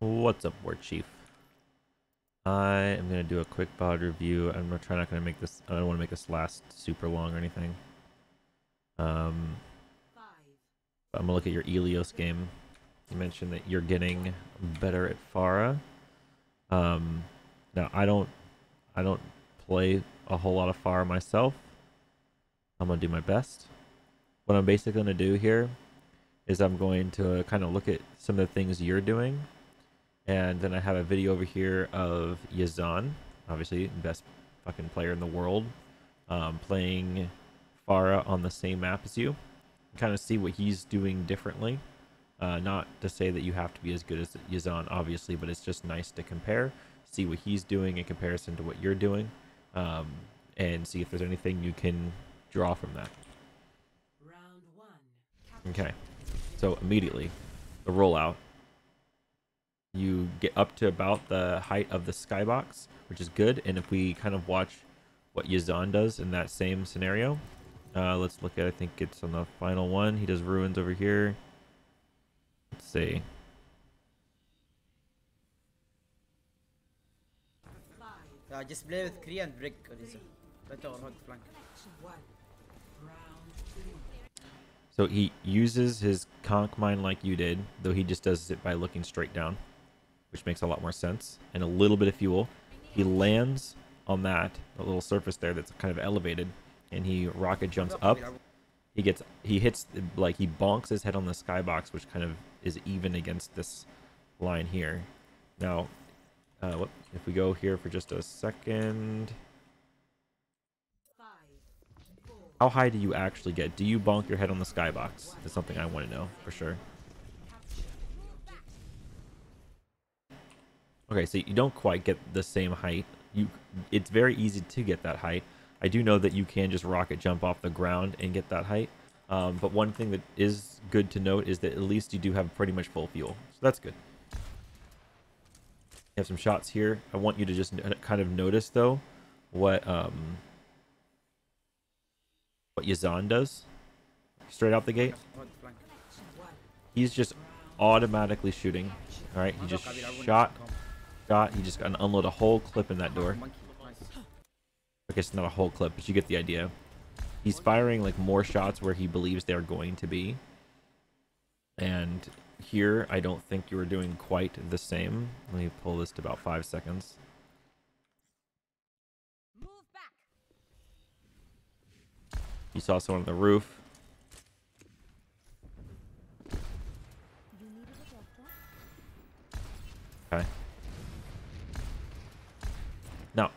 What's up, Warchief? I am gonna do a quick VOD review. I'm not gonna make this. I don't want to make this last super long or anything. But I'm gonna look at your Ilios game. You mentioned that you're getting better at Pharah. Now I don't play a whole lot of Pharah myself. I'm gonna do my best. What I'm basically gonna do here is I'm going to kind of look at some of the things you're doing. And then I have a video over here of Yazan, obviously best fucking player in the world, playing Pharah on the same map as you. Kind of see what he's doing differently. Not to say that you have to be as good as Yazan, obviously, but it's just nice to compare, see what he's doing in comparison to what you're doing, and see if there's anything you can draw from that. Okay, so immediately, the rollout. You get up to about the height of the skybox, which is good. And if we kind of watch what Yazan does in that same scenario, let's look at, I think it's on the final one. He does ruins over here. Let's see. Just play with Kree and Brick. Flank. So he uses his conch mine like you did, though he just does it by looking straight down, which makes a lot more sense, and a little bit of fuel. He lands on that little surface there that's kind of elevated, and he rocket jumps up. He hits, like, he bonks his head on the skybox, which kind of is even against this line here. Now, if we go here for just a second, how high do you actually get? Do you bonk your head on the skybox? That's something I want to know for sure. Okay, so you don't quite get the same height. It's very easy to get that height. I do know that you can just rocket jump off the ground and get that height. But one thing that is good to note is that at least you do have pretty much full fuel. So that's good. You have some shots here. I want you to just kind of notice, though, what Yazan does straight out the gate. He's just automatically shooting. All right, he just shot. He just got to unload a whole clip in that door. I guess not a whole clip, but you get the idea. He's firing like more shots where he believes they're going to be. And here, I don't think you were doing quite the same. Let me pull this to about 5 seconds. You saw someone on the roof. Okay. Now,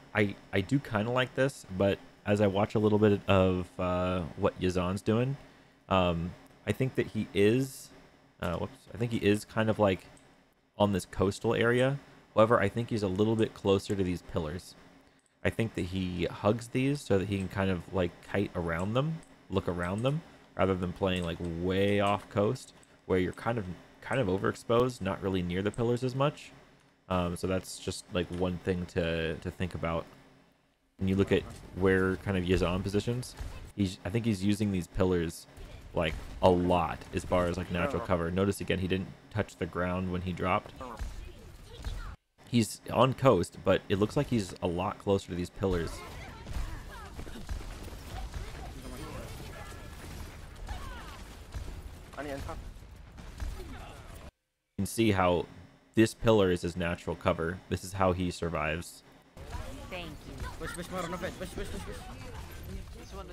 I do kind of like this, but as I watch a little bit of what Yazan's doing, I think that he is, I think he is kind of like on this coastal area. However, I think he's a little bit closer to these pillars. I think that he hugs these so that he can kind of like kite around them, look around them, rather than playing like way off coast where you're kind of overexposed, not really near the pillars as much. So that's just like one thing to think about. When you look at where kind of Yazan positions, I think he's using these pillars like a lot as far as like natural cover. Notice again, he didn't touch the ground when he dropped. He's on coast, but it looks like he's a lot closer to these pillars. You can see how this pillar is his natural cover. This is how he survives. Thank you. Push, more, no push. This one.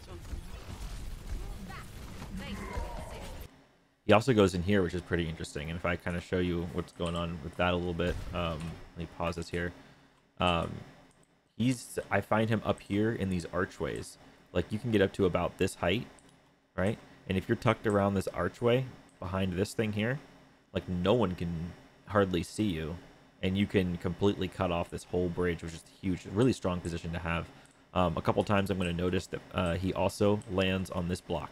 He also goes in here, which is pretty interesting. And if I kind of show you what's going on with that a little bit, let me pause this here. I find him up here in these archways. Like you can get up to about this height, right? And if you're tucked around this archway behind this thing here, like no one can hardly see you, and you can completely cut off this whole bridge, which is huge. Really strong position to have. A couple times I'm going to notice that he also lands on this block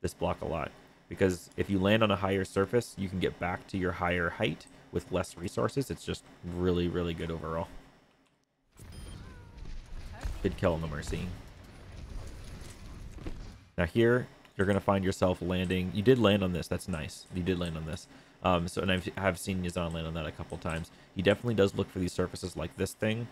a lot, because if you land on a higher surface, you can get back to your higher height with less resources. It's just really, really good overall. Good kill on the Mercy. Now here, you're going to find yourself landing. You did land on this. That's nice. You did land on this. So, and I've seen Yazan land on that a couple times. He definitely does look for these surfaces like this thing,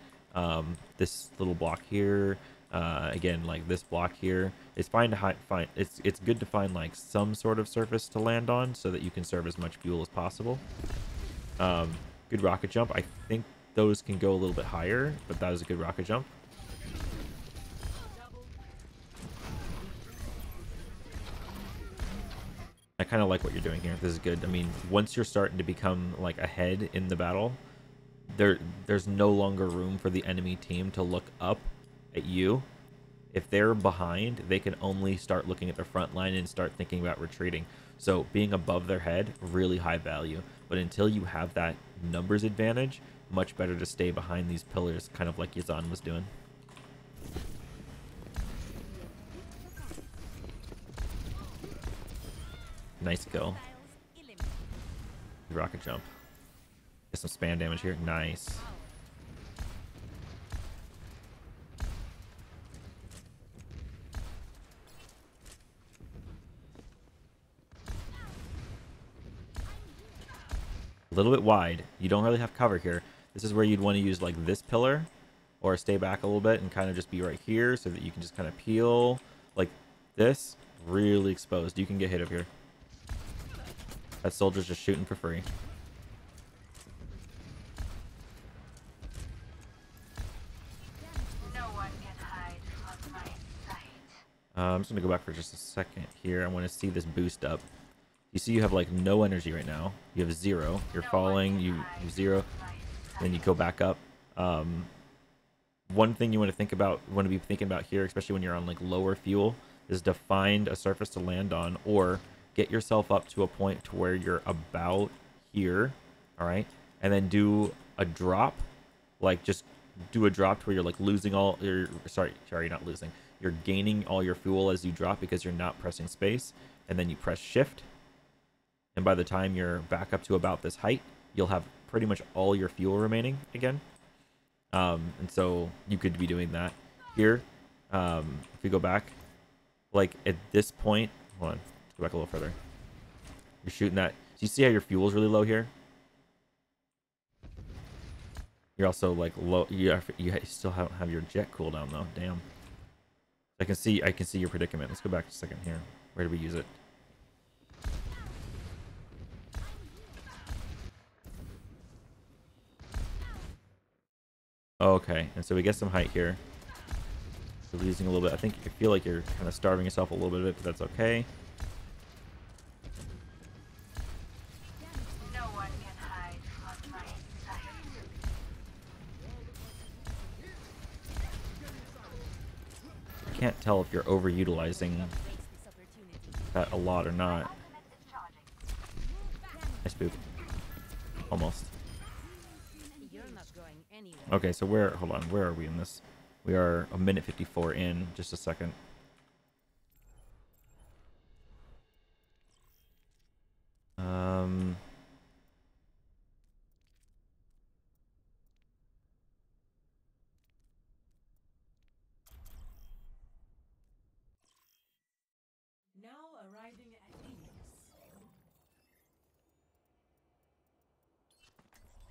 this little block here. Again, like this block here. It's fine to find. It's good to find like some sort of surface to land on so that you can serve as much fuel as possible. Good rocket jump. I think those can go a little bit higher, but that was a good rocket jump. I kind of like what you're doing here. This is good. I mean, once you're starting to become like ahead in the battle, there's no longer room for the enemy team to look up at you. If they're behind, they can only start looking at their front line and start thinking about retreating. So being above their head, really high value. But until you have that numbers advantage, much better to stay behind these pillars, kind of like Yazan was doing. Nice kill. Rocket jump. Get some spam damage here. Nice. A little bit wide. You don't really have cover here. This is where you'd want to use like this pillar or stay back a little bit and kind of just be right here so that you can just kind of peel like this. Really exposed. You can get hit up here. That soldier's just shooting for free. No one can hide from my sight. I'm just gonna go back for just a second here. I want to see this boost up. You see you have like no energy right now. You have 0. You're falling. You have 0. Then you go back up. One thing you want to be thinking about here, especially when you're on like lower fuel, is to find a surface to land on or get yourself up to a point to where you're about here, all right, and then do a drop, like just do a drop to where you're like losing all your sorry you're not losing, you're gaining all your fuel as you drop because you're not pressing space, and then you press shift, and by the time you're back up to about this height, you'll have pretty much all your fuel remaining again. And so you could be doing that here. If you go back, like at this point, hold on, go back a little further. You're shooting that. Do you see how your fuel's really low here? You're also like low. You still have your jet cooldown though. Damn. I can see your predicament. Let's go back a second here. Where did we use it? Okay, and so we get some height here. We're losing a little bit. I feel like you're kind of starving yourself a little bit, but that's okay. No one can hide from my sight. I can't tell if you're overutilizing that a lot or not. Nice boop. Almost. Okay, so hold on, where are we in this? We are a minute 54 in, just a second. Now arriving at Ilios.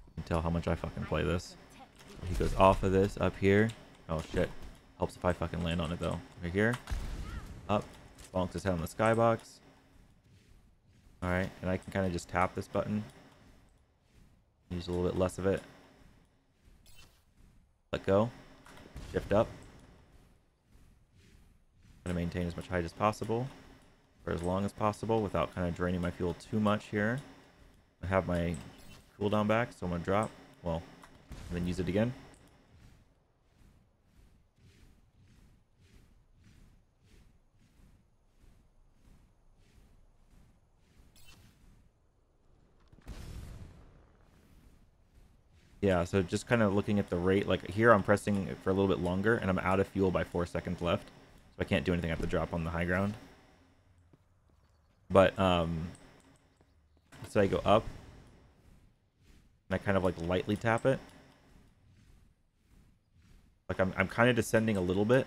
You can tell how much I fucking play this. He goes off of this, up here. Oh shit. Helps if I fucking land on it though. Right here. Up. Bonks his head on the skybox. Alright, and I can kind of just tap this button. Use a little bit less of it. Let go. Shift up. Try to maintain as much height as possible. For as long as possible without kind of draining my fuel too much here. I have my cooldown back, so I'm going to drop. Well, and then use it again. Yeah, so just kind of looking at the rate, like here I'm pressing it for a little bit longer and I'm out of fuel by 4 seconds left. So I can't do anything. I have to drop on the high ground. But so I go up and I kind of like lightly tap it. Like I'm kind of descending a little bit,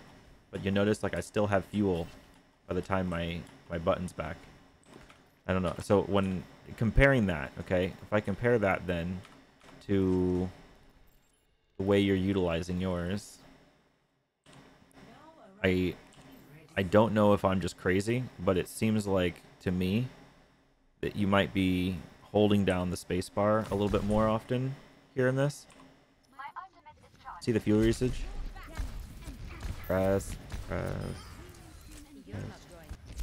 but you notice like I still have fuel by the time my button's back. I don't know. So when comparing that, okay, if I compare that then to the way you're utilizing yours, I don't know if I'm just crazy, but it seems like to me that you might be holding down the space bar a little bit more often here in this. My ultimate is charged. See the fuel usage? Press.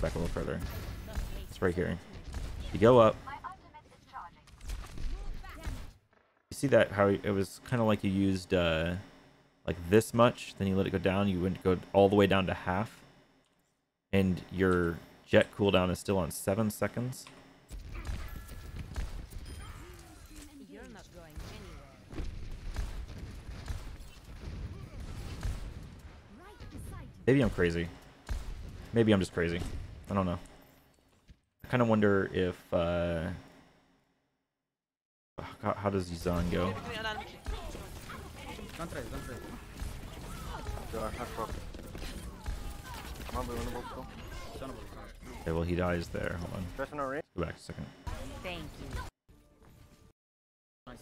Back a little further. It's right here. You go up. My ultimate is charging. You see that how it was kind of like you used like this much, then you let it go down. You wouldn't go all the way down to half, and your jet cooldown is still on 7 seconds. You're not going anywhere. Maybe I'm crazy. Maybe I'm just crazy. I don't know. I kind of wonder if how does Yizan go? Don't try, don't try. Okay, well he dies there. Hold on. Let's go back a second. Thank you. Nice.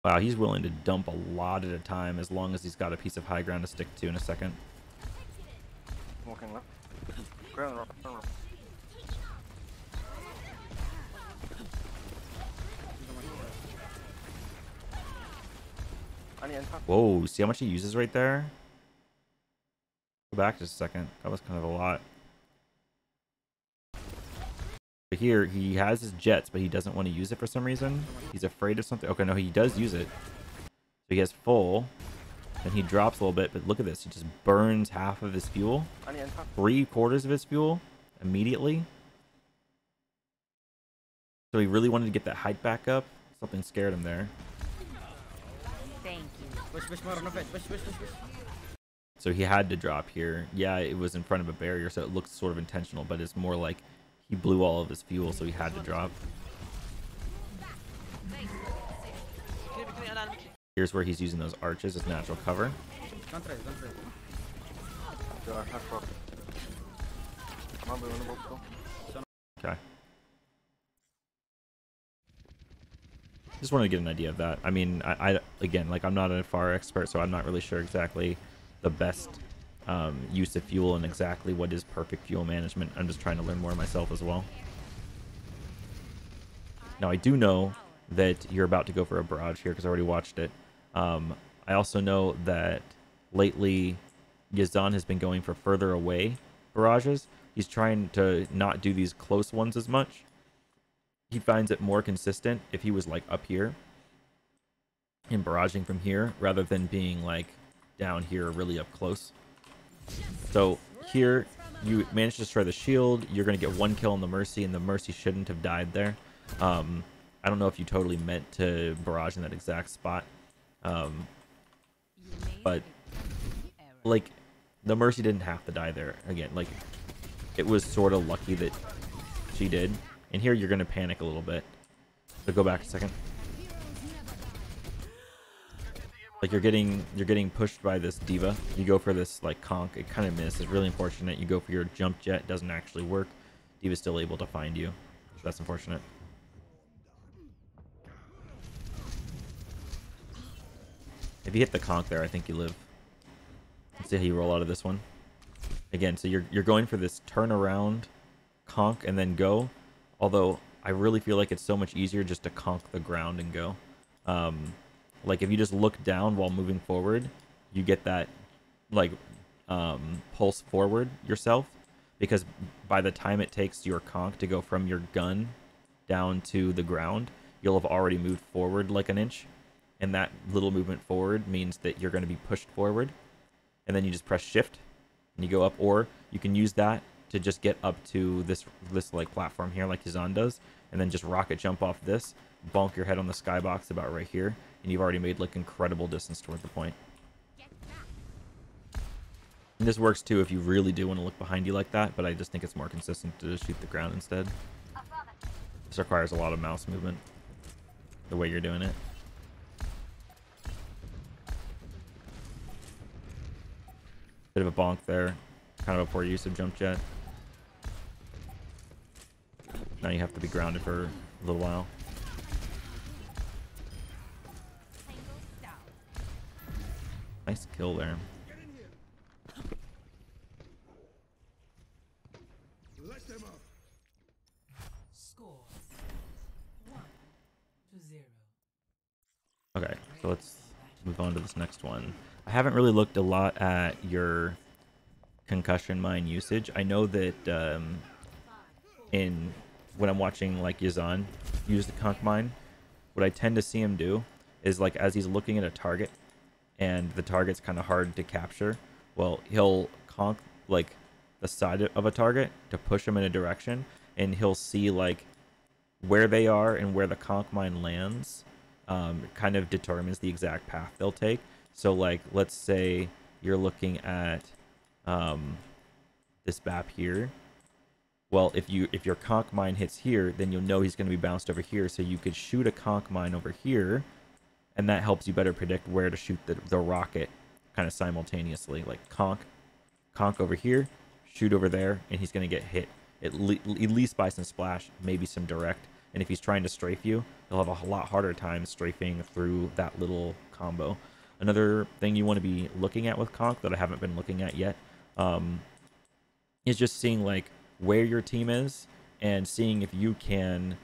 Wow, he's willing to dump a lot at a time as long as he's got a piece of high ground to stick to in a second. Walking left. Ground rock. Whoa, see how much he uses right there? Go back just a second. That was kind of a lot. But here, he has his jets, but he doesn't want to use it for some reason. He's afraid of something. Okay, no, he does use it. So he has full. Then he drops a little bit, but look at this. He just burns half of his fuel. 3/4 of his fuel immediately. So he really wanted to get that height back up. Something scared him there. Thank you. Push more, no fight. Push. So he had to drop here. Yeah, it was in front of a barrier, so it looks sort of intentional, but it's more like he blew all of his fuel, so he had to drop. Here's where he's using those arches as natural cover. Don't try. Okay. Just wanted to get an idea of that. I mean, I again, like, I'm not a Pharah expert, so I'm not really sure exactly the best use of fuel and exactly what is perfect fuel management. I'm just trying to learn more myself as well. Now, I do know that you're about to go for a barrage here because I already watched it. I also know that lately Yizan has been going for further away barrages. He's trying to not do these close ones as much. He finds it more consistent if he was like up here and barraging from here rather than being like down here really up close. So here you manage to destroy the shield. You're going to get 1 kill on the Mercy, and the Mercy shouldn't have died there. I don't know if you totally meant to barrage in that exact spot. But like the Mercy didn't have to die there. Again, like it was sort of lucky that she did. And here you're going to panic a little bit. So go back a second. Like you're getting pushed by this diva. You go for this like conk. It kind of misses. It's really unfortunate. You go for your jump jet. It doesn't actually work. Diva's still able to find you. So that's unfortunate. If you hit the conk there, I think you live. Let's see how you roll out of this one. Again, so you're going for this turnaround conk and then go. Although I really feel like it's so much easier just to conk the ground and go. Like if you just look down while moving forward, you get that like pulse forward yourself, because by the time it takes your conk to go from your gun down to the ground, you'll have already moved forward like an inch, and that little movement forward means that you're going to be pushed forward, and then you just press shift and you go up, or you can use that to just get up to this like platform here like Yizan does, and then just rocket jump off this, bonk your head on the skybox about right here, and you've already made like incredible distance toward the point. And this works too if you really do want to look behind you like that, but I just think it's more consistent to just shoot the ground instead. This requires a lot of mouse movement, the way you're doing it. Bit of a bonk there. kind of a poor use of jump jet. Now you have to be grounded for a little while. Nice kill there. Okay, so let's move on to this next one. I haven't really looked a lot at your concussion mine usage. I know that in when I'm watching like Yazan use the conch mine, what I tend to see him do is like as he's looking at a target and the target's kind of hard to capture, well, he'll conch like the side of a target to push him in a direction, and he'll see like where they are and where the conch mine lands. Kind of determines the exact path they'll take. So like let's say you're looking at this map here. Well, if your conch mine hits here, then you'll know he's going to be bounced over here, so you could shoot a conch mine over here, and that helps you better predict where to shoot the rocket kind of simultaneously. Like conch over here, shoot over there, and he's going to get hit at least by some splash, maybe some direct. And if he's trying to strafe you, he'll have a lot harder time strafing through that little combo. Another thing you want to be looking at with conch that I haven't been looking at yet is just seeing like where your team is and seeing if you can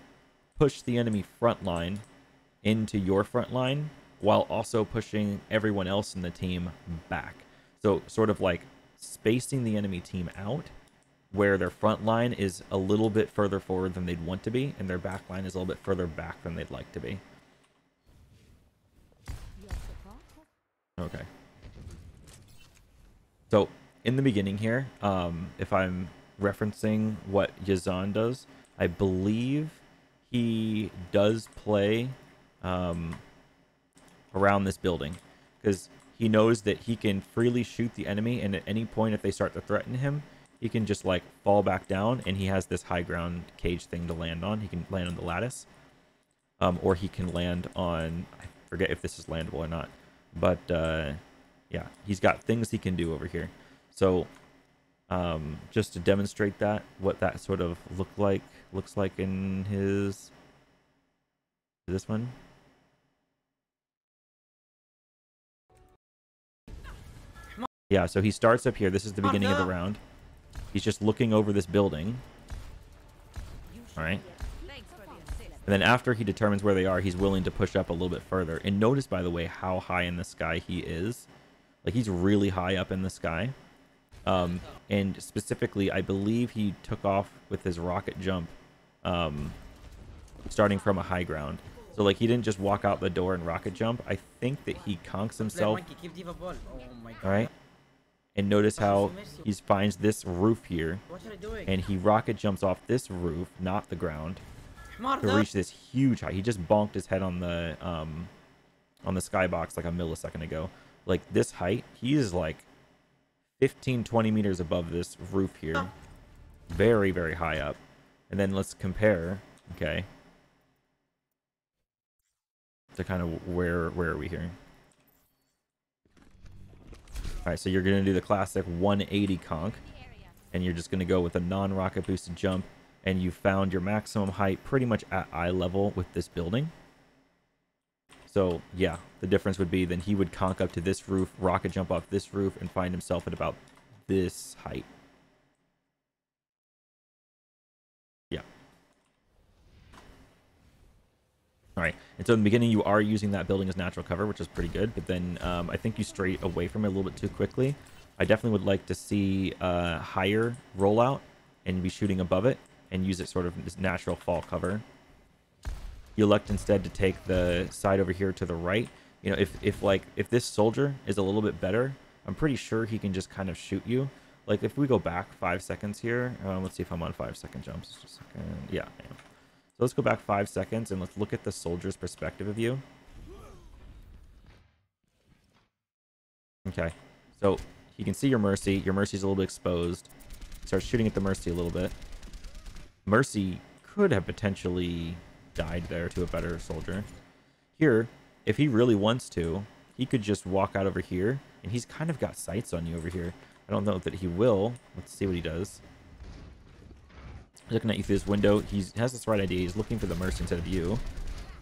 push the enemy front line into your front line while also pushing everyone else in the team back. So sort of like spacing the enemy team out, where their front line is a little bit further forward than they'd want to be, and their back line is a little bit further back than they'd like to be. Okay. So, in the beginning here, if I'm referencing what Yazan does, I believe he does play around this building, because he knows that he can freely shoot the enemy, and at any point if they start to threaten him, he can just like fall back down, and he has this high ground cage thing to land on. He can land on the lattice, or he can land on, I forget if this is landable or not, but yeah, he's got things he can do over here. So just to demonstrate that, what that sort of looks like in this one. Yeah, so he starts up here. This is the beginning of the round. He's just looking over this building. All right. And then after he determines where they are, he's willing to push up a little bit further. And notice, by the way, how high in the sky he is. Like, he's really high up in the sky. And specifically, I believe he took off with his rocket jump starting from a high ground. So, like, he didn't just walk out the door and rocket jump. I think that he conks himself. All right. And notice how he finds this roof here, and he rocket jumps off this roof, not the ground, to reach this huge height. He just bonked his head on the skybox like a millisecond ago. Like, this height, he is like 15-20 meters above this roof here, very, very high up. And then let's compare, okay, to kind of where are we here? All right, so you're going to do the classic 180 conch, and you're just going to go with a non-rocket boosted jump, and you found your maximum height pretty much at eye level with this building. So, yeah, the difference would be then he would conch up to this roof, rocket jump off this roof, and find himself at about this height. Yeah. All right, and so in the beginning you are using that building as natural cover, which is pretty good, but then I think you strayed away from it a little bit too quickly. I definitely would like to see a higher rollout and be shooting above it and use it sort of as natural fall cover. You elect instead to take the side over here to the right. You know, if this soldier is a little bit better, I'm pretty sure he can just kind of shoot you. Like, if we go back 5 seconds here, let's see if I'm on 5-second jumps. Just a second. Yeah, I am. So let's go back 5 seconds and let's look at the soldier's perspective of you. Okay, so you can see your Mercy. Your Mercy's a little bit exposed. Start shooting at the Mercy a little bit. Mercy could have potentially died there to a better soldier. Here, if he really wants to, he could just walk out over here, and he's kind of got sights on you over here. I don't know that he will. Let's see what he does. Looking at you through this window, he has this right idea. He's looking for the Mercy instead of you.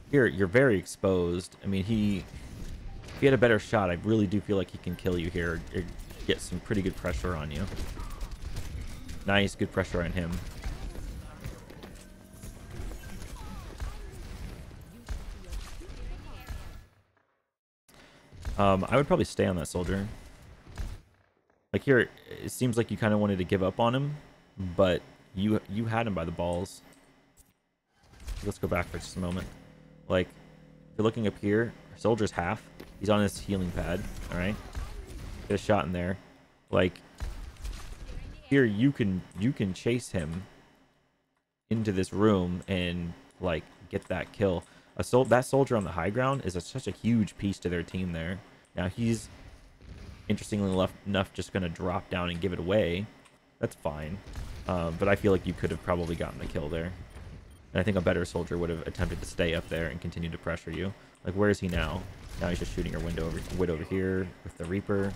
Here, you're very exposed. I mean, if he had a better shot, I really do feel like he can kill you here or get some pretty good pressure on you. Nice, good pressure on him. I would probably stay on that soldier. Like here, it seems like you kind of wanted to give up on him, but you had him by the balls. Let's go back for just a moment. Like, if you're looking up here, our soldier's half. He's on his healing pad, all right? Get a shot in there. Like, here you can chase him into this room and, like, get that kill. That soldier on the high ground is such a huge piece to their team there. Now, he's, interestingly enough, just going to drop down and give it away. That's fine. But I feel like you could have probably gotten the kill there. And I think a better soldier would have attempted to stay up there and continue to pressure you. Like, where is he now? Now he's just shooting your wind over here with the Reaper.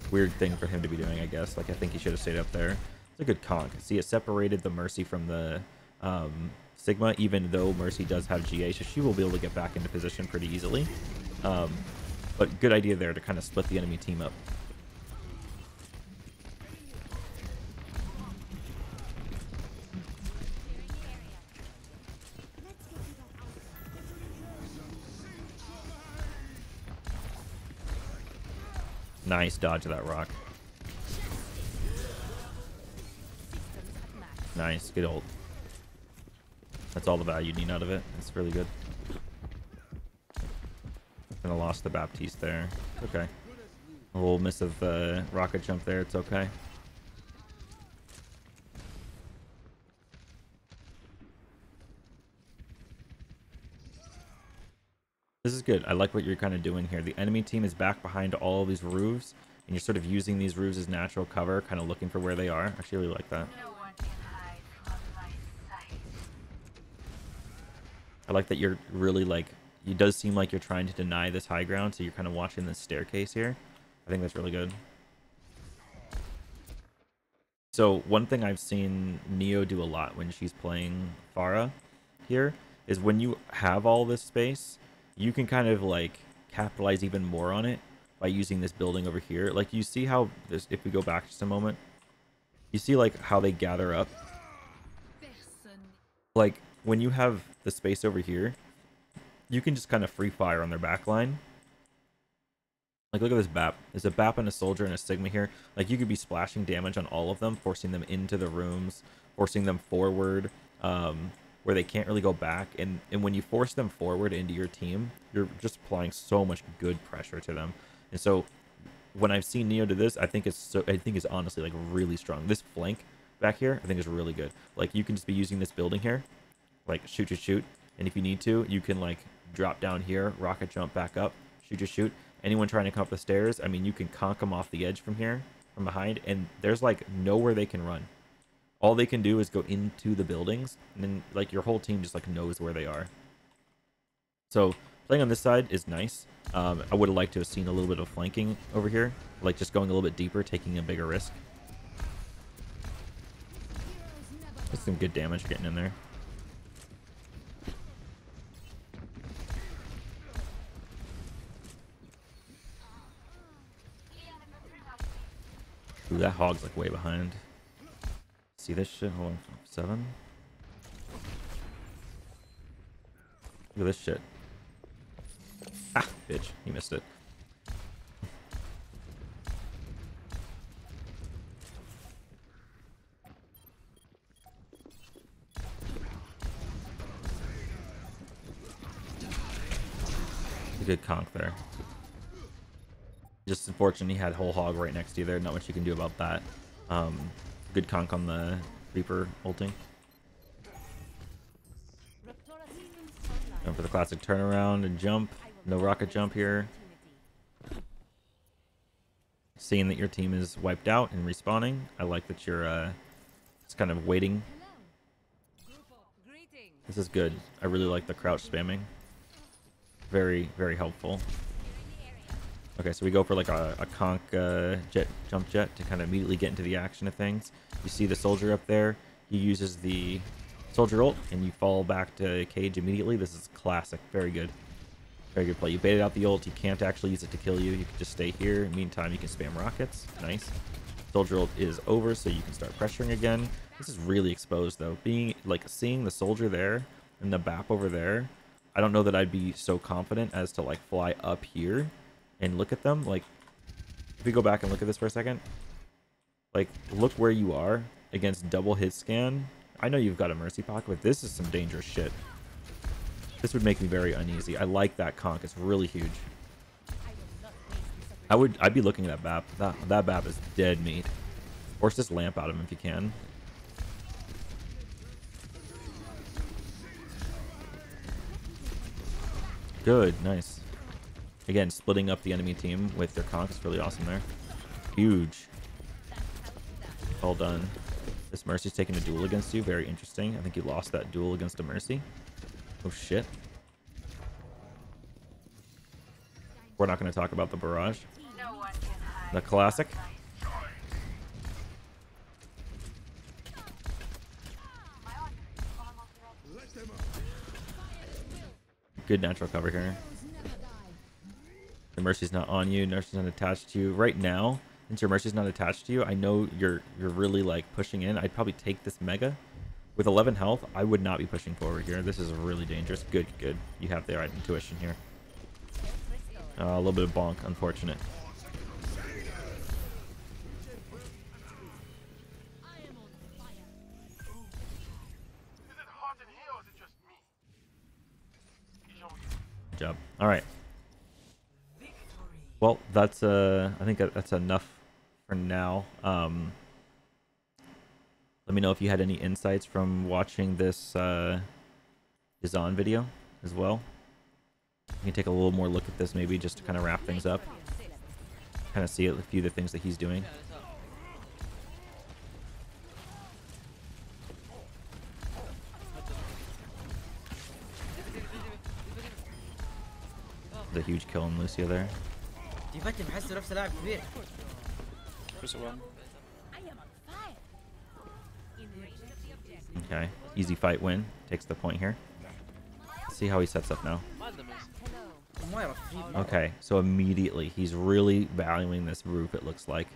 Weird thing for him to be doing, I guess. Like, I think he should have stayed up there. It's a good conk. See, it separated the Mercy from the Sigma, even though Mercy does have GA, so she will be able to get back into position pretty easily. But good idea there to kind of split the enemy team up. Nice dodge of that rock. Nice, good ult. That's all the value you need out of it. It's really good. Kinda lost the Baptiste there. It's okay. A little miss of the rocket jump there. It's okay. This is good. I like what you're kind of doing here. The enemy team is back behind all of these roofs, and you're sort of using these roofs as natural cover, kind of looking for where they are. I actually really like that. No one can hide from my sight. I like that you're really, like, it does seem like you're trying to deny this high ground, so you're kind of watching this staircase here. I think that's really good. So one thing I've seen Neo do a lot when she's playing Pharah here is when you have all this space, you can kind of like capitalize even more on it by using this building over here. Like, you see how this, if we go back just a moment, you see like how they gather up. Like, when you have the space over here, you can just kind of free fire on their back line. Like, look at this BAP. There's a BAP and a soldier and a Sigma here. Like, you could be splashing damage on all of them, forcing them into the rooms, forcing them forward, where they can't really go back. And when you force them forward into your team, you're just applying so much good pressure to them. And so when I've seen Neo do this, I think it's honestly like really strong. This flank back here, I think is really good. Like, you can just be using this building here, like shoot. And if you need to, you can like drop down here, rocket jump back up, shoot. Anyone trying to come up the stairs, I mean, you can conk them off the edge from here, from behind, and there's like nowhere they can run. All they can do is go into the buildings, and then like your whole team just like knows where they are. So playing on this side is nice. I would have liked to have seen a little bit of flanking over here, like just going a little bit deeper, taking a bigger risk. That's some good damage getting in there. Ooh, that hog's like way behind. See this shit? Hold on. 7. Look at this shit. Ah, bitch. You missed it. A good conk there. Just unfortunate he had whole hog right next to you there. Not much you can do about that. Good conk on the Reaper ulting. Going for the classic turnaround and jump. No rocket jump here. Seeing that your team is wiped out and respawning, I like that you're just kind of waiting. This is good. I really like the crouch spamming. Very, very helpful. Okay, so we go for like a conk jump jet to kind of immediately get into the action of things. You see the soldier up there. He uses the soldier ult, and you fall back to cage immediately. This is classic. Very good. Very good play. You baited out the ult. You can't actually use it to kill you. You can just stay here. Meantime, you can spam rockets. Nice. Soldier ult is over, so you can start pressuring again. This is really exposed, though. Seeing the soldier there and the BAP over there, I don't know that I'd be so confident as to like fly up here and look at them. Like, if we go back and look at this for a second, like, look where you are against double hit scan. I know you've got a mercy pocket, but this is some dangerous shit. This would make me very uneasy. I like that conk. It's really huge. I'd be looking at that BAP. That BAP is dead meat. Force this lamp out of him if you can. Good, nice. Again, splitting up the enemy team with their conk is really awesome there. Huge. Well done. This Mercy's taking a duel against you. Very interesting. I think you lost that duel against a Mercy. Oh shit. We're not going to talk about the barrage. No one can hide The classic. Good natural cover here. The Mercy's not on you. Mercy's not attached to you. Right now, since your Mercy's not attached to you, I know you're really like pushing in. I'd probably take this Mega. With 11 health, I would not be pushing forward here. This is really dangerous. Good, good. You have the right intuition here. A little bit of bonk, unfortunate. Good job. All right. Well, that's I think that's enough for now. Let me know if you had any insights from watching this Yazan video as well. You can take a little more look at this maybe just to kind of wrap things up. Kind of see a few of the things that he's doing. The huge kill on Lucio there. ديفاتي بحسه نفسه لاعب كبير. Okay, easy fight win. Takes the point here. Let's see how he sets up now. Okay, so immediately he's really valuing this roof, it looks like.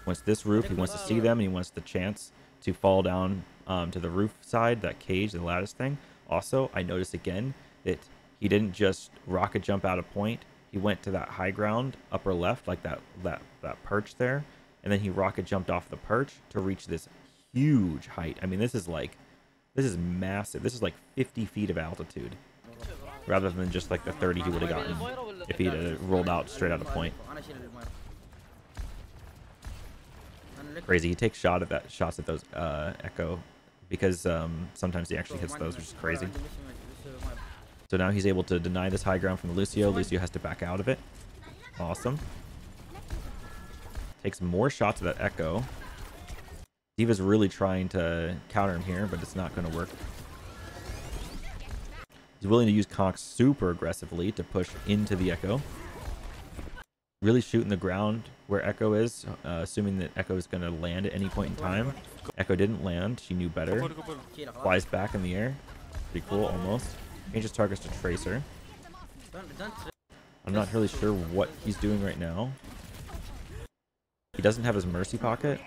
Once this roof, he wants to see them and he wants the chance to fall down to the roof side, that cage, the lattice thing. Also, I noticed again that he didn't just rocket jump out of point. He went to that high ground, upper left, like that perch there, and then he rocket jumped off the perch to reach this huge height. I mean, this is massive. This is like 50 feet of altitude, rather than just like the 30 he would have gotten if he'd rolled out straight out of point. Crazy. He takes shots at those Echo because sometimes he actually hits those, which is crazy. So now he's able to deny this high ground from the Lucio. Lucio has to back out of it. Awesome. Takes more shots of that Echo. D.Va's really trying to counter him here, but it's not going to work. He's willing to use Conk super aggressively to push into the Echo. Really shooting the ground where Echo is, assuming that Echo is going to land at any point in time. Echo didn't land. She knew better. Flies back in the air. Pretty cool, almost. Changes targets to Tracer. I'm not really sure what he's doing right now. He doesn't have his Mercy pocket.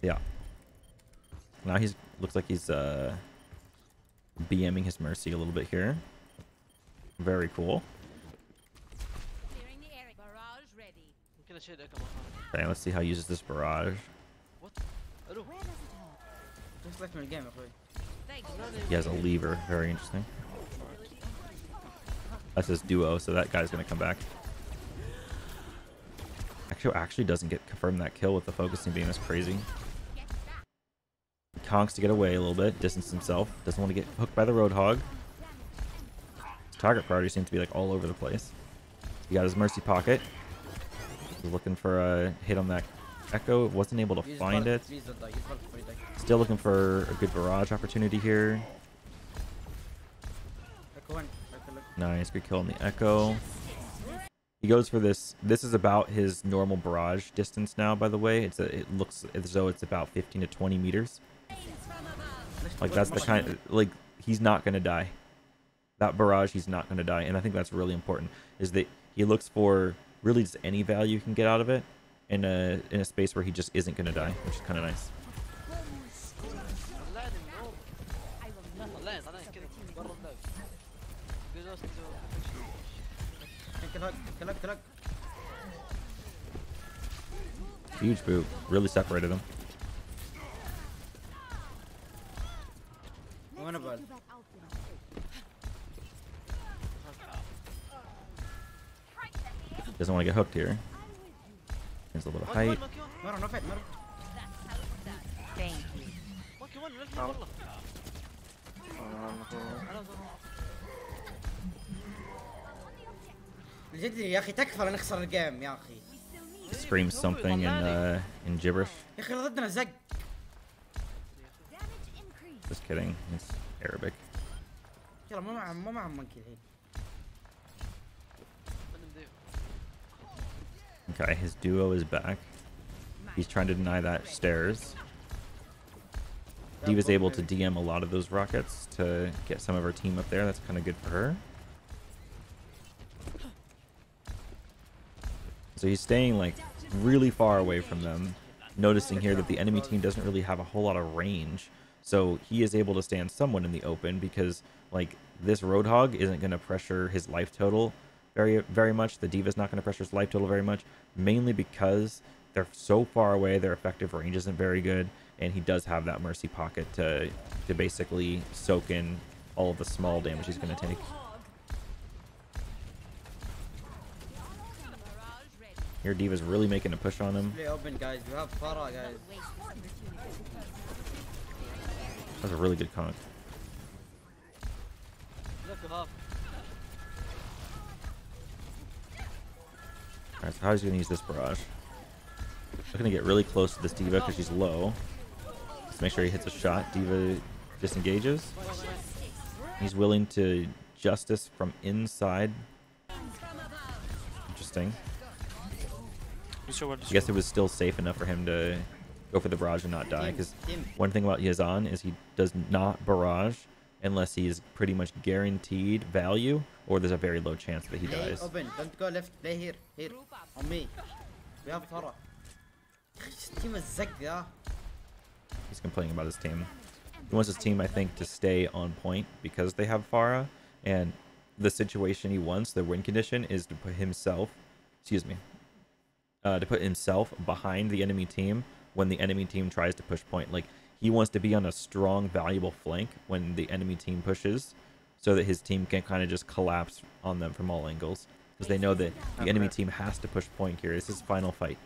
Yeah. Now looks like he's BMing his Mercy a little bit here. Very cool. Okay, let's see how he uses this barrage. He has a lever. Very interesting. That's his duo, so that guy's gonna come back. Actually doesn't get confirmed that kill with the focusing beam. That's crazy. Conks to get away a little bit, distance himself. Doesn't want to get hooked by the Roadhog. His target priority seems to be like all over the place. He got his Mercy pocket. He's looking for a hit on that Echo. Wasn't able to find it. Still looking for a good barrage opportunity here. Nice, good kill on the Echo. He goes for this. This is about his normal barrage distance now, by the way. It looks as though it's about 15 to 20 meters. Like that's the kind, like he's not gonna die. That barrage, he's not gonna die, and I think that's really important. Is that he looks for really just any value he can get out of it in a space where he just isn't gonna die, which is kind of nice. Huge boot, really separated him. Doesn't want to get hooked here. There's a little height. Thank you. جد يا اخي تكفى نخسر الجيم يا اخي. Screams something in gibberish. يا اخي ضدنا زق. Just kidding. It's Arabic. يلا مو مع منكي الحين. Okay, his duo is back. He's trying to deny that stairs. D.Va's able to DM a lot of those rockets to get some of her team up there. That's kind of good for her. So he's staying like really far away from them, noticing here that the enemy team doesn't really have a whole lot of range. So he is able to stand somewhat in the open because like this Roadhog isn't going to pressure his life total very much. The D.Va's not going to pressure his life total very much, mainly because they're so far away. Their effective range isn't very good, and he does have that mercy pocket to basically soak in all of the small damage he's going to take. Here D.Va's really making a push on him. Open, guys. You have Pharah, guys. That's a really good conk. Alright, so how he's gonna use this barrage? I'm gonna get really close to this D.Va because she's low. Let's make sure he hits a shot. D.Va disengages. He's willing to justice from inside. Interesting. I guess it was still safe enough for him to go for the barrage and not die, because one thing about Yazan is he does not barrage unless he is pretty much guaranteed value, or there's a very low chance that he dies. Open, don't go left, play here, on me. We have Pharah. Team is zag, yeah. He's complaining about his team. He wants his team, I think, to stay on point because they have Pharah, and the situation he wants, the win condition, is to put himself, to put himself behind the enemy team when the enemy team tries to push point. Like, he wants to be on a strong, valuable flank when the enemy team pushes, so that his team can kind of just collapse on them from all angles, because they know that the enemy team has to push point here. It's his final fight.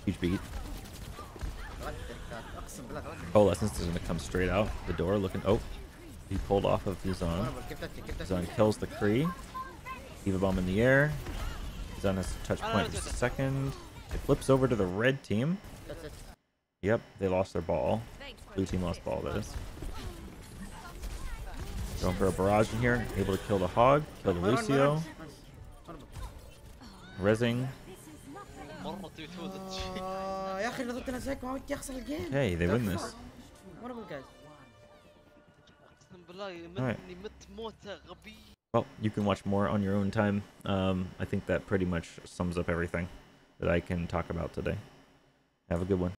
Huge beat. Coalescence is going to come straight out the door looking. Oh, he pulled off of Yazan. Yazan kills the Kree. D.Va bomb in the air. Yazan has to touch point for a second. It flips over to the red team. Yep, they lost their ball. Blue team lost ball, that is. Going for a barrage in here. Able to kill the Hog. Kill the Lucio. Rezzing. Hey, they win this. Alright. Well, you can watch more on your own time. I think that pretty much sums up everything that I can talk about today. Have a good one.